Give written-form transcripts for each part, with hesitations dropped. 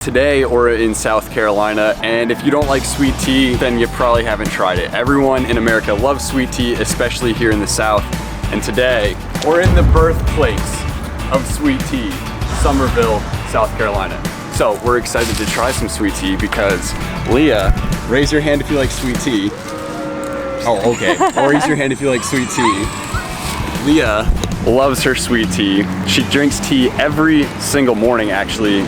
Today we're in South Carolina, and if you don't like sweet tea, then you probably haven't tried it. Everyone in America loves sweet tea, especially here in the South. And today we're in the birthplace of sweet tea, Summerville, South Carolina. So we're excited to try some sweet tea because Leah, raise your hand if you like sweet tea. Oh, okay. Or raise your hand if you like sweet tea. Leah loves her sweet tea. She drinks tea every single morning, actually,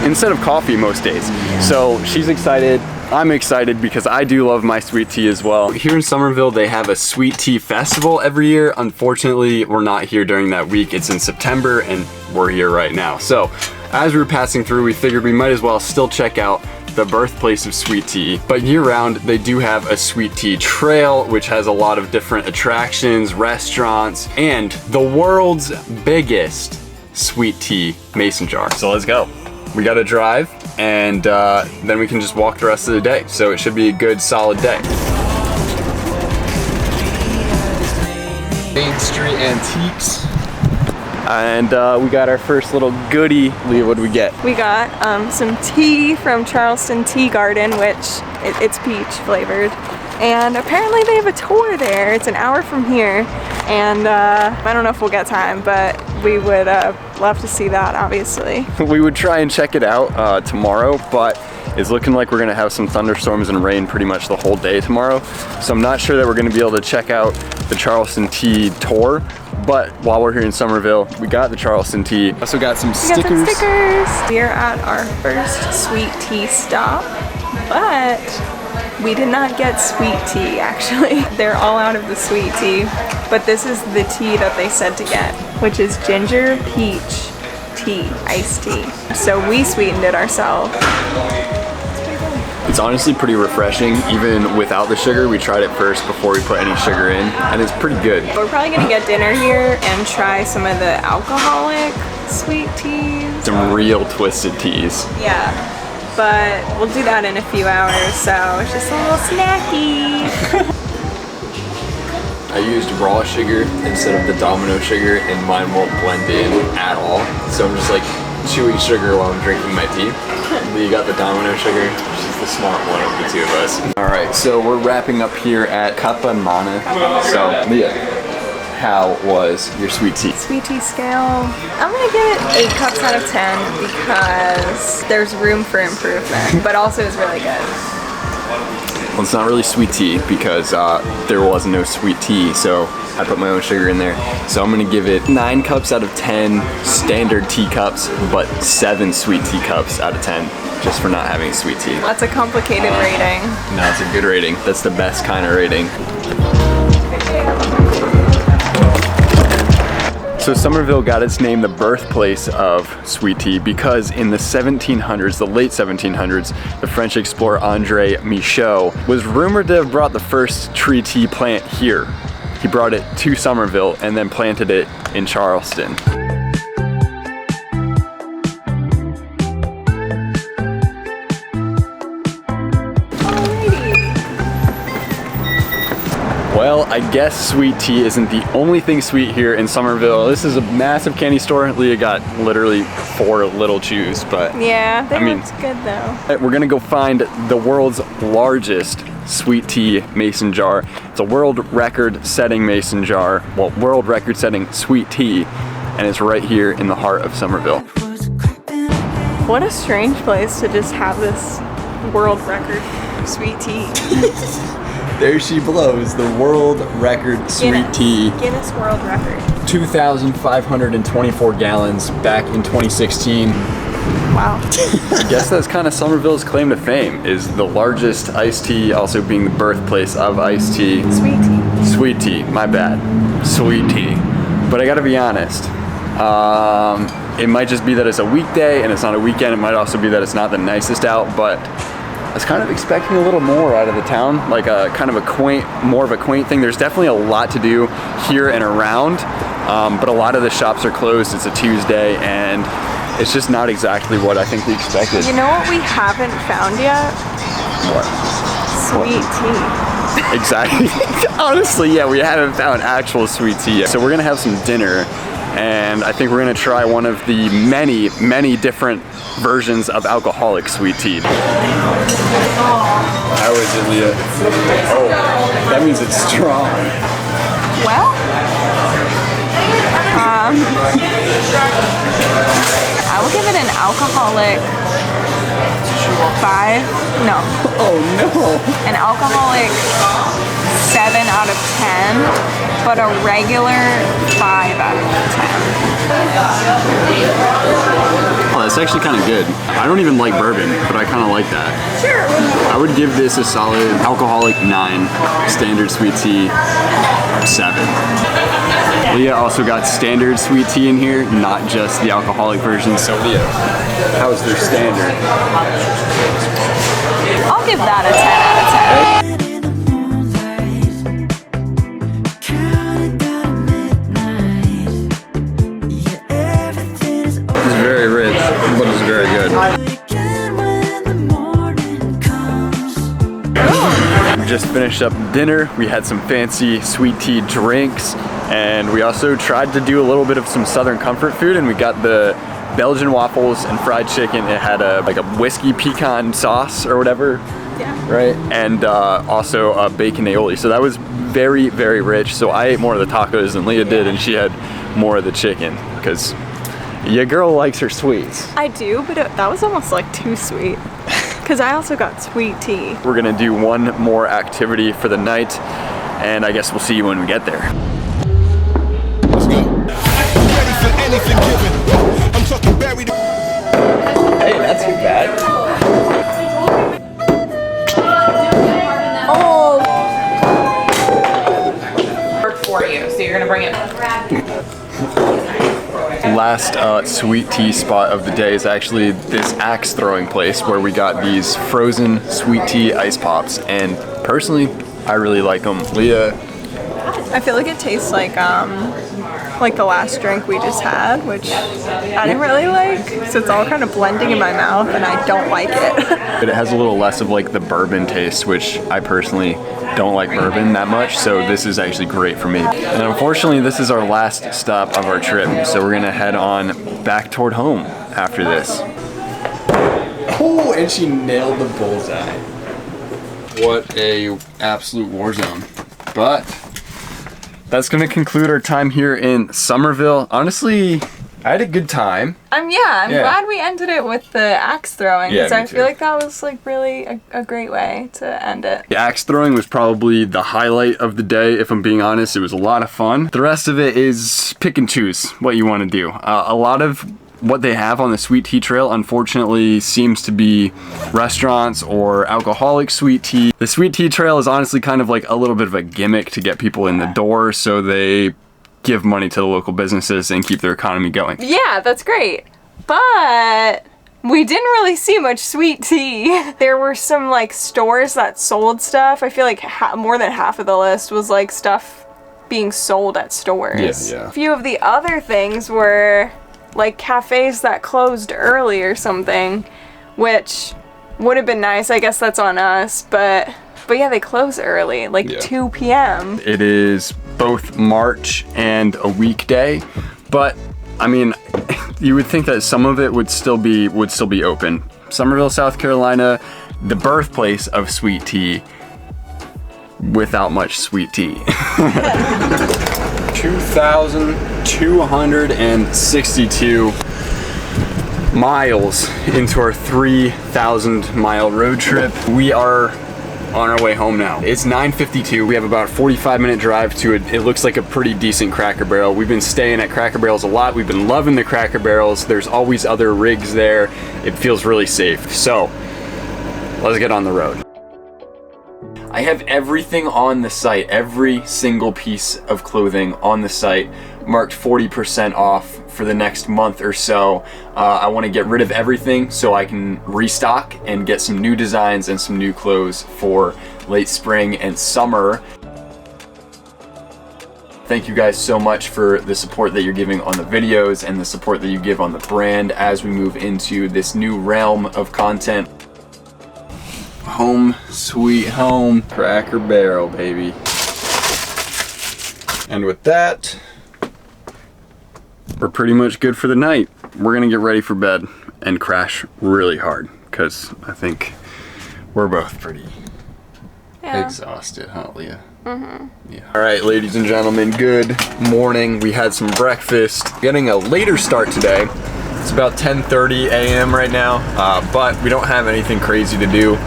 instead of coffee most days. So she's excited, I'm excited because I do love my sweet tea as well. Here in Summerville, they have a sweet tea festival every year. Unfortunately, we're not here during that week. It's in September and we're here right now. So as we were passing through, we figured we might as well still check out the birthplace of sweet tea. But year round, they do have a sweet tea trail, which has a lot of different attractions, restaurants, and the world's biggest sweet tea mason jar. So let's go. We gotta drive, and then we can just walk the rest of the day. So it should be a good, solid day. Main Street Antiques. And we got our first little goodie. Leah, what did we get? We got some tea from Charleston Tea Garden, which it's peach flavored. And apparently they have a tour there. It's an hour from here. And I don't know if we'll get time, but we would love to see that, obviously. We would try and check it out tomorrow, but it's looking like we're gonna have some thunderstorms and rain pretty much the whole day tomorrow. So I'm not sure that we're gonna be able to check out the Charleston Tea tour, but while we're here in Summerville, we got the Charleston Tea. Also got some stickers. We're at our first sweet tea stop, but we did not get sweet tea, actually. They're all out of the sweet tea, but this is the tea that they said to get, which is ginger peach tea, iced tea. So we sweetened it ourselves. It's honestly pretty refreshing, even without the sugar. We tried it first before we put any sugar in, and it's pretty good. We're probably gonna get dinner here and try some of the alcoholic sweet teas. Some real twisted teas. Yeah. But we'll do that in a few hours, so it's just a little snacky. I used raw sugar instead of the Domino Sugar, and mine won't blend in at all. So I'm just like chewing sugar while I'm drinking my tea. You got the Domino Sugar, which is the smart one of the two of us. All right, so we're wrapping up here at Kappa Mana. So Leah, how was your sweet tea? Sweet tea scale, I'm gonna give it 8 cups out of 10 because there's room for improvement, but also it's really good. Well, it's not really sweet tea because there was no sweet tea, so I put my own sugar in there. So I'm gonna give it 9 cups out of 10 standard teacups, but 7 sweet tea cups out of 10 just for not having sweet tea. That's a complicated rating. No, it's a good rating. That's the best kind of rating. So Summerville got its name the birthplace of sweet tea because in the 1700s, the late 1700s, the French explorer Andre Michaux was rumored to have brought the first tree tea plant here. He brought it to Summerville and then planted it in Charleston. Well, I guess sweet tea isn't the only thing sweet here in Summerville. This is a massive candy store. Leah got literally 4 little chews, but yeah, they looked good though. We're gonna go find the world's largest sweet tea mason jar. It's a world record setting mason jar, well, world record setting sweet tea, and it's right here in the heart of Summerville. What a strange place to just have this world record sweet tea. There she blows, the world record sweet tea. Guinness World Record. 2,524 gallons back in 2016. Wow. I guess that's kind of Summerville's claim to fame, is the largest iced tea, also being the birthplace of iced tea. Sweet tea. Sweet tea, my bad. Sweet tea. But I gotta be honest, it might just be that it's a weekday and it's not a weekend. It might also be that it's not the nicest out, but I was kind of expecting a little more out of the town, like a kind of a quaint, more of a quaint thing. There's definitely a lot to do here and around, but a lot of the shops are closed. It's a Tuesday, and it's just not exactly what I think we expected. You know what we haven't found yet? What? Sweet tea. Exactly. Honestly, yeah, we haven't found actual sweet tea yet. So we're gonna have some dinner and I think we're gonna try one of the many, many different versions of alcoholic sweet tea. How is it, Leah? Oh, that means it's strong. Well, I will give it an alcoholic 5. No. Oh no. An alcoholic 7 out of 10, but a regular 5 out of 10. Oh, that's actually kind of good. I don't even like bourbon, but I kind of like that. Sure. I would give this a solid alcoholic 9, standard sweet tea 7. Leah also got standard sweet tea in here, not just the alcoholic version. So Leah, how's their standard? I'll give that a 10 out of 10. It's very rich, but it's very good. We just finished up dinner. We had some fancy sweet tea drinks, and we also tried to do a little bit of some Southern comfort food, and we got the Belgian waffles and fried chicken. It had like a whiskey pecan sauce or whatever. Yeah. Right? And also a bacon aioli. So that was very, very rich. So I ate more of the tacos than Leah did, and she had more of the chicken, because your girl likes her sweets. I do, but that was almost like too sweet. Because I also got sweet tea. We're gonna do one more activity for the night, and I guess we'll see you when we get there. Let's go. Ready for anything given. I'm talking buried. Hey, not too bad. Oh! Work for you, so you're gonna bring it. Last sweet tea spot of the day is actually this axe throwing place where we got these frozen sweet tea ice pops, and personally, I really like them. Leah, I feel like it tastes like the last drink we just had, which I didn't really like, so it's all kind of blending in my mouth, and I don't like it. but it has a little less of like the bourbon taste, which I personally don't like bourbon that much, so this is actually great for me. And unfortunately, this is our last stop of our trip, so we're gonna head on back toward home after this. Oh, and she nailed the bullseye. What a absolute war zone. But that's gonna conclude our time here in Summerville. Honestly, I had a good time. I'm glad we ended it with the axe throwing, because Yeah, me I feel too. like that was like really a great way to end it. The axe throwing was probably the highlight of the day, if I'm being honest. It was a lot of fun. The rest of it is pick and choose what you want to do. A lot of what they have on the sweet tea trail, unfortunately, seems to be restaurants or alcoholic sweet tea. The sweet tea trail is honestly kind of like a little bit of a gimmick to get people in the door, so they give money to the local businesses and keep their economy going. Yeah, that's great. But we didn't really see much sweet tea. There were some like stores that sold stuff. I feel like more than half of the list was like stuff being sold at stores. Yeah. A few of the other things were like cafes that closed early or something, which would have been nice. I guess that's on us, but yeah, they close early, like 2 p.m. It is both March and a weekday, but I mean, you would think that some of it would still be open. Summerville, South Carolina, the birthplace of sweet tea, without much sweet tea. 2,262 miles into our 3,000 mile road trip. We are on our way home now. It's 9:52. We have about a 45-minute drive to it looks like a pretty decent Cracker Barrel. We've been staying at Cracker Barrels a lot. We've been loving the Cracker Barrels. There's always other rigs there. It feels really safe. So let's get on the road. I have everything on the site, every single piece of clothing on the site marked 40% off for the next month or so. I want to get rid of everything so I can restock and get some new designs and some new clothes for late spring and summer. Thank you guys so much for the support that you're giving on the videos and the support that you give on the brand as we move into this new realm of content. Home sweet home, Cracker Barrel, baby. And with that, we're pretty much good for the night. We're gonna get ready for bed and crash really hard because I think we're both pretty exhausted, huh, Leah? Yeah. All right, ladies and gentlemen, good morning. We had some breakfast. Getting a later start today. It's about 10:30 a.m. right now, but we don't have anything crazy to do.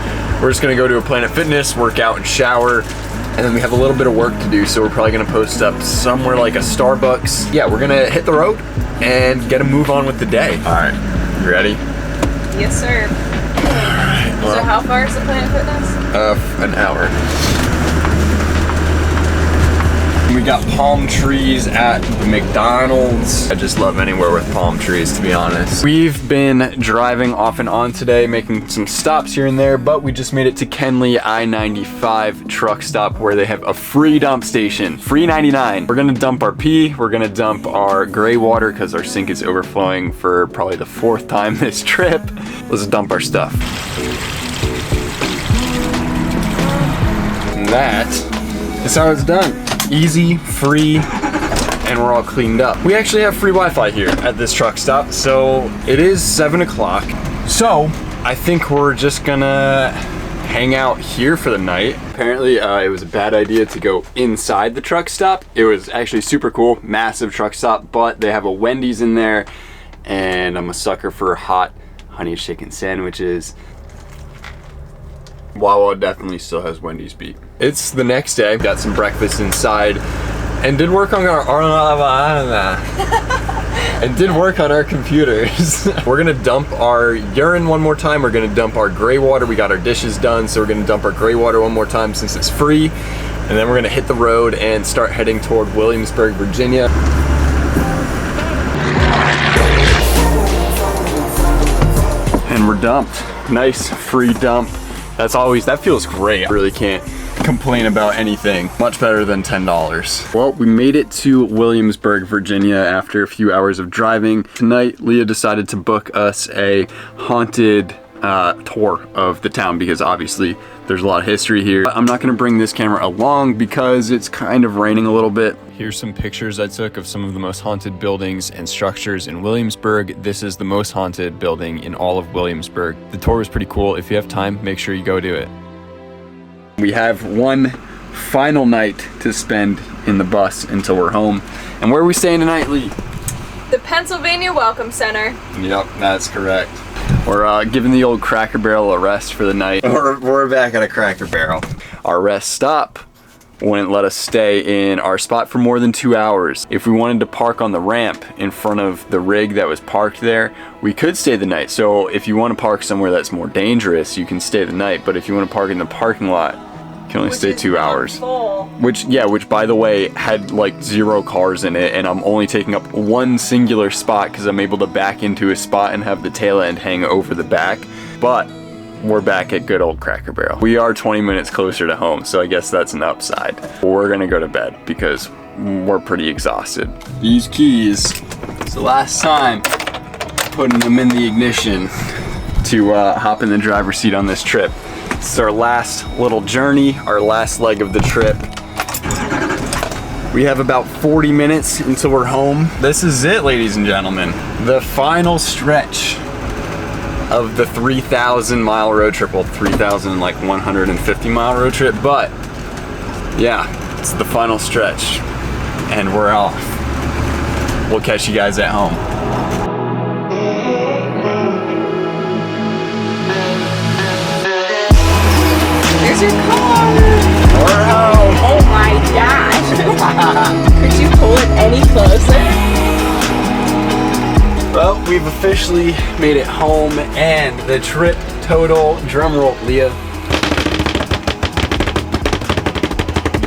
We're just gonna go to a Planet Fitness, work out and shower, and then we have a little bit of work to do, so we're probably gonna post up somewhere like a Starbucks. Yeah, we're gonna hit the road and get a move on with the day. All right, you ready? Yes, sir. Well, So how far is the Planet Fitness? An hour. We got palm trees at the McDonald's. I just love anywhere with palm trees, to be honest. We've been driving off and on today, making some stops here and there, but we just made it to Kenly I-95 truck stop where they have a free dump station, free 99. We're gonna dump our pee, we're gonna dump our gray water because our sink is overflowing for probably the 4th time this trip. Let's dump our stuff. And that is how it's done. Easy, free, and we're all cleaned up. We actually have free Wi-Fi here at this truck stop, so it is 7 o'clock. So I think we're just gonna hang out here for the night. Apparently it was a bad idea to go inside the truck stop. It was actually super cool, massive truck stop, but they have a Wendy's in there, and I'm a sucker for hot honey chicken sandwiches. Wawa definitely still has Wendy's beat. It's the next day, got some breakfast inside, and did work on our computers. We're gonna dump our urine one more time, we're gonna dump our gray water, we got our dishes done, so we're gonna dump our gray water one more time since it's free, and then we're gonna hit the road and start heading toward Williamsburg, Virginia. And we're dumped. Nice free dump. That feels great. I really can't complain about anything. Much better than $10. Well, we made it to Williamsburg, Virginia after a few hours of driving. Tonight, Leah decided to book us a haunted tour of the town because obviously there's a lot of history here. I'm not gonna bring this camera along because it's kind of raining a little bit. Here's some pictures I took of some of the most haunted buildings and structures in Williamsburg. This is the most haunted building in all of Williamsburg. The tour was pretty cool. If you have time, make sure you go do it. We have one final night to spend in the bus until we're home. And where are we staying tonight, Lee? The Pennsylvania Welcome Center. Yep, that's correct. We're giving the old Cracker Barrel a rest for the night. We're back at a Cracker Barrel. Our rest stop wouldn't let us stay in our spot for more than 2 hours. If we wanted to park on the ramp in front of the rig that was parked there, we could stay the night. So if you want to park somewhere that's more dangerous, you can stay the night. But if you want to park in the parking lot, you can only stay 2 hours. Full. Which by the way, had like 0 cars in it, and I'm only taking up one singular spot because I'm able to back into a spot and have the tail end hang over the back. But we're back at good old Cracker Barrel. We are 20 minutes closer to home, so I guess that's an upside. We're gonna go to bed because we're pretty exhausted. These keys, it's the last time putting them in the ignition to hop in the driver's seat on this trip. It's our last little journey, our last leg of the trip. We have about 40 minutes until we're home. This is it, ladies and gentlemen. The final stretch of the 3,000 mile road trip. Well, 3,150 mile road trip, but yeah, it's the final stretch and we're off. We'll catch you guys at home. Here's your car. We're home. Oh my gosh. Could you pull it any closer? Well, we've officially made it home, and the trip total, drumroll, Leah.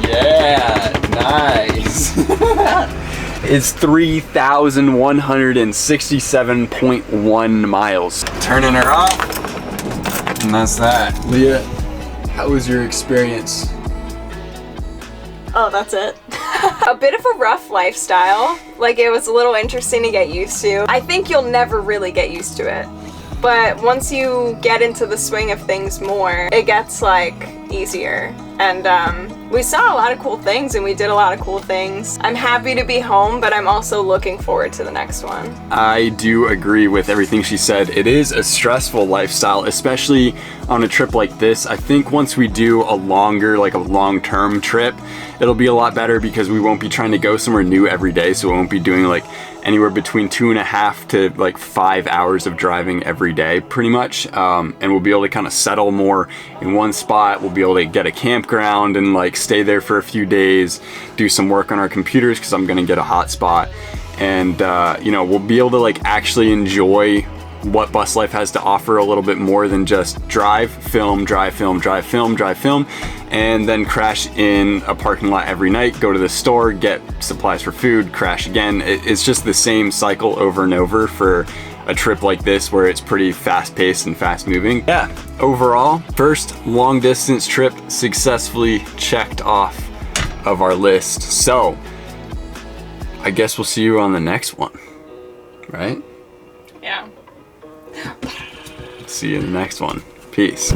Yeah, nice. It's 3,167.1 miles. Turning her off, and that's that. Leah, how was your experience? Oh, that's it. A bit of a rough lifestyle. Like, it was a little interesting to get used to. I think you'll never really get used to it. But once you get into the swing of things more, it gets like easier. And We saw a lot of cool things and we did a lot of cool things. I'm happy to be home, but I'm also looking forward to the next one. I do agree with everything she said. It is a stressful lifestyle, especially on a trip like this. I think once we do a longer, like a long-term trip, it'll be a lot better because we won't be trying to go somewhere new every day. So we won't be doing like anywhere between 2.5 to like 5 hours of driving every day, pretty much. And we'll be able to kind of settle more in one spot. We'll be able to get a campground and like stay there for a few days, do some work on our computers because I'm gonna get a hotspot. And you know, we'll be able to like actually enjoy what bus life has to offer a little bit more than just drive, film, drive, film, drive, film, drive, film, and then crash in a parking lot every night, go to the store, get supplies for food, crash again. It's just the same cycle over and over for a trip like this where it's pretty fast-paced and fast-moving. Yeah, overall, first long-distance trip successfully checked off of our list. So, I guess we'll see you on the next one, right? Yeah. See you in the next one. Peace.